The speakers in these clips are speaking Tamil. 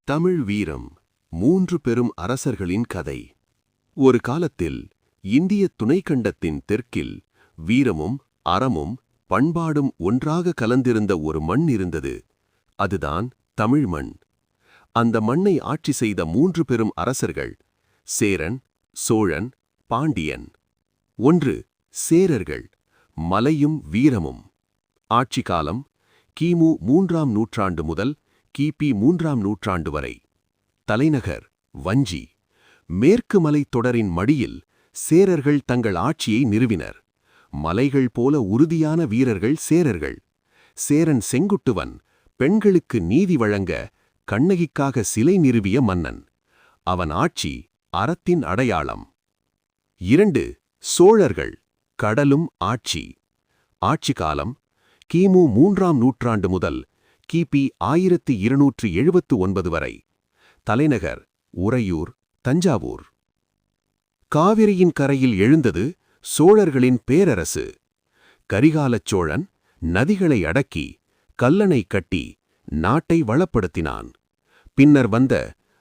தமிழ் வீரம் மூன்று பெரும் அரசர்களின் கதை. ஒரு காலத்தில் இந்திய துணைக்கண்டத்தின் தெற்கில் வீரமும் அறமும் பண்பாடும் ஒன்றாக கலந்திருந்த ஒரு மண் இருந்தது. அதுதான் தமிழ் மண். அந்த மண்ணை ஆட்சி செய்த மூன்று பெரும் அரசர்கள் சேரன், சோழன், பாண்டியன். ஒன்று சேரர்கள், மலையும் வீரமும். ஆட்சி காலம் கிமு 3ஆம் நூற்றாண்டு முதல் கிபி 3ஆம் நூற்றாண்டு வரை. தலைநகர் வஞ்சி. மேற்கு மலைத் தொடரின் மடியில் சேரர்கள் தங்கள் ஆட்சியை நிறுவினர். மலைகள் போல உறுதியான வீரர்கள் சேரர்கள். சேரன் செங்குட்டுவன் பெண்களுக்கு நீதி வழங்க கண்ணகிக்காக சிலை நிறுவிய மன்னன். அவன் ஆட்சி அறத்தின் அடையாளம். 2 சோழர்கள், கடலும் ஆட்சி. ஆட்சி காலம் கிமு 3ஆம் நூற்றாண்டு முதல் கிபி 1279 வரை. தலைநகர் உறையூர், தஞ்சாவூர். காவிரியின் கரையில் எழுந்தது சோழர்களின் பேரரசு. கரிகாலச் சோழன் நதிகளை அடக்கி கல்லணை கட்டி நாட்டை வளப்படுத்தினான். பின்னர் வந்த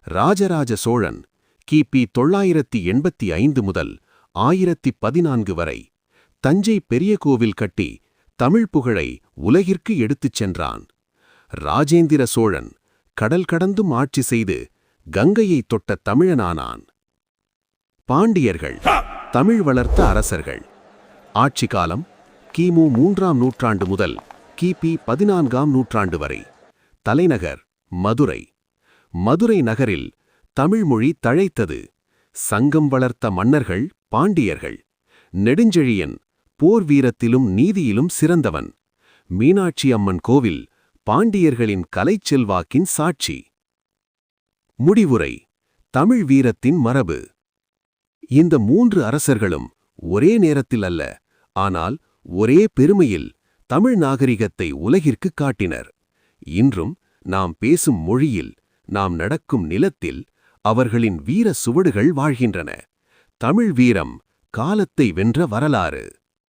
ராஜராஜ சோழன் கிபி 985 முதல் 1014 வரை தஞ்சை பெரிய கோவில் கட்டி தமிழ் புகழை உலகிற்கு எடுத்துச் சென்றான். ராஜேந்திர சோழன் கடல் கடந்தும் ஆட்சி செய்து கங்கையை தொட்ட தமிழனானான். பாண்டியர்கள், தமிழ் வளர்த்த அரசர்கள். ஆட்சி காலம் கிமு 3ஆம் நூற்றாண்டு முதல் கிபி 14ஆம் நூற்றாண்டு வரை. தலைநகர் மதுரை. மதுரை நகரில் தமிழ்மொழி தழைத்தது. சங்கம் வளர்த்த மன்னர்கள் பாண்டியர்கள். நெடுஞ்செழியன் போர் வீரத்திலும் நீதியிலும் சிறந்தவன். மீனாட்சி அம்மன் கோவில் பாண்டியர்களின் கலைச்செல்வாக்கின் சாட்சி. முடிவுரை: தமிழ் வீரத்தின் மரபு. இந்த மூன்று அரசர்களும் ஒரே நேரத்தில் அல்ல, ஆனால் ஒரே பெருமையில் தமிழ் நாகரிகத்தை உலகிற்கு காட்டினர். இன்றும் நாம் பேசும் மொழியில், நாம் நடக்கும் நிலத்தில் அவர்களின் வீர சுவடுகள் வாழ்கின்றன. தமிழ் வீரம் காலத்தை வென்ற வரலாறு.